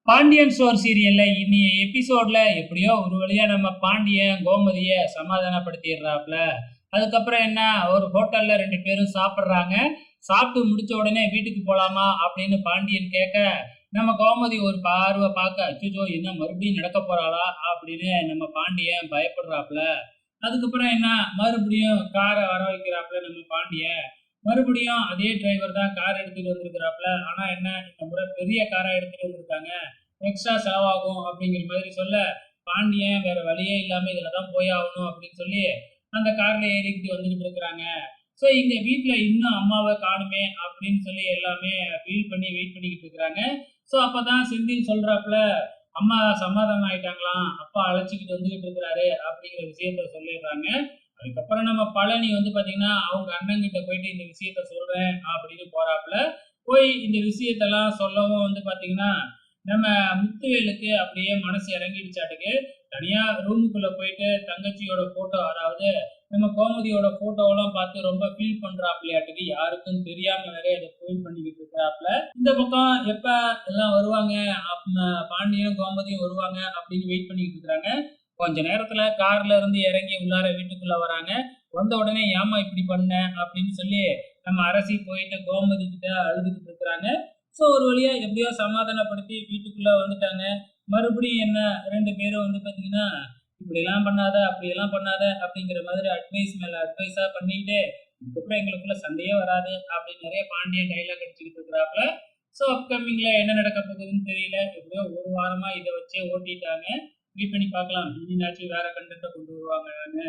Pandian store சீரியல்ல இன்னைய எபிசோட்ல எப்படியோ ஒரு வழியா நம்ம பாண்டியன் கோமதிய சமாதானப்படுத்திடுறாப்ல. அதுக்கப்புறம் என்ன, ஒரு ஹோட்டல்ல 2 பேரும் சாப்பிடுறாங்க. சாப்பிட்டு முடிச்ச உடனே வீட்டுக்கு போலாமா அப்படின்னு பாண்டியன் கேட்க, நம்ம கோமதி ஒரு பார்வை பார்க்க, அச்சச்சோ! என்ன மறுபடியும் நடக்க போறாளா? அப்படின்னு நம்ம பாண்டியன் பயப்படுறாப்ல. அதுக்கப்புறம் என்ன, மறுபடியும் கார வர வைக்கிறாப்ல நம்ம பாண்டியன். மறுபடியும் அதே டிரைவர் தான் கார் எடுத்துட்டு வந்திருக்கிறாப்ல. ஆனா என்ன, இந்த முறை பெரிய காரா எடுத்துட்டு வந்திருக்காங்க. எக்ஸ்ட்ரா செலவாகும் அப்படிங்கிற மாதிரி சொல்ல, பாண்டியன் வேற வழியே இல்லாம இதுல தான் போயாகணும் அப்படின்னு சொல்லி, அந்த கார்ல ஏறிக்கிட்டு வந்துகிட்டு இருக்கிறாங்க. ஸோ இங்க வீட்ல இன்னும் அம்மாவ காணுமே அப்படின்னு சொல்லி எல்லாமே ஃபீல் பண்ணி வெயிட் பண்ணிக்கிட்டு இருக்கிறாங்க. ஸோ அப்பதான் செந்தில் சொல்றாப்ல, அம்மா சமாதானம் ஆயிட்டாங்களாம். அப்பா அழைச்சுக்கிட்டு வந்துகிட்டு இருக்கிறாரு அப்படிங்கிற விஷயத்த சொல்லிடுறாங்க. அதுக்கப்புறம் நம்ம பழனி வந்து பாத்தீங்கன்னா, அவங்க அண்ணன்கிட்ட போயிட்டு இந்த விஷயத்த சொல்றேன் அப்படின்னு போறாப்ல. போய் இந்த விஷயத்தெல்லாம் சொல்லவும் வந்து பாத்தீங்கன்னா, நம்ம முத்துவேலுக்கு அப்படியே மனசு இறங்கிடுச்சாட்டுக்கு. தனியா ரூமுக்குள்ள போயிட்டு தங்கச்சியோட போட்டோ, அதாவது நம்ம கோமதியோட போட்டோவெல்லாம் பார்த்து ரொம்ப ஃபீல் பண்றாப்லயாட்டுக்கு. யாருக்கும் தெரியாம வேற அத ஃபீல் பண்ணிக்கிட்டு இருக்கிறாப்ல. இந்த பக்கம் எப்ப எல்லாம் வருவாங்க, பாண்டியனும் கோமதியும் வருவாங்க அப்படின்னு வெயிட் பண்ணிக்கிட்டு இருக்கிறாங்க. கொஞ்ச நேரத்துல கார்ல இருந்து இறங்கி உள்ளார வீட்டுக்குள்ள வராங்க. வந்த உடனே ஏம்மா இப்படி பண்ண அப்படின்னு சொல்லி நம்ம அரசி போயிட்டு கோமதி கிட்ட அழுதுகிட்டு இருக்கிறாங்க. ஸோ ஒரு வழியா எப்படியோ சமாதானப்படுத்தி வீட்டுக்குள்ள வந்துட்டாங்க. மறுபடியும் என்ன, 2 பேரும் வந்து பார்த்தீங்கன்னா, இப்படியெல்லாம் பண்ணாத, அப்படியெல்லாம் பண்ணாத அப்படிங்கிற மாதிரி அட்வைஸ் மேல அட்வைஸா பண்ணிக்கிட்டு, இதுக்கப்புறம் எங்களுக்குள்ள சண்டையே வராது அப்படின்னு நெறைய பாண்டியன் டயலாக் அடிச்சுக்கிட்டு இருக்கிறாப்ல. ஸோ அப்கமிங்ல என்ன நடக்க போகுதுன்னு தெரியல. எப்படியோ 1 வாரமா இத வச்சே ஓட்டிட்டாங்க. வெயிட் பண்ணி பார்க்கலாம். இனினாச்சும் வேற கன்டென்ட்ட கொண்டு வருவாங்களான்னு.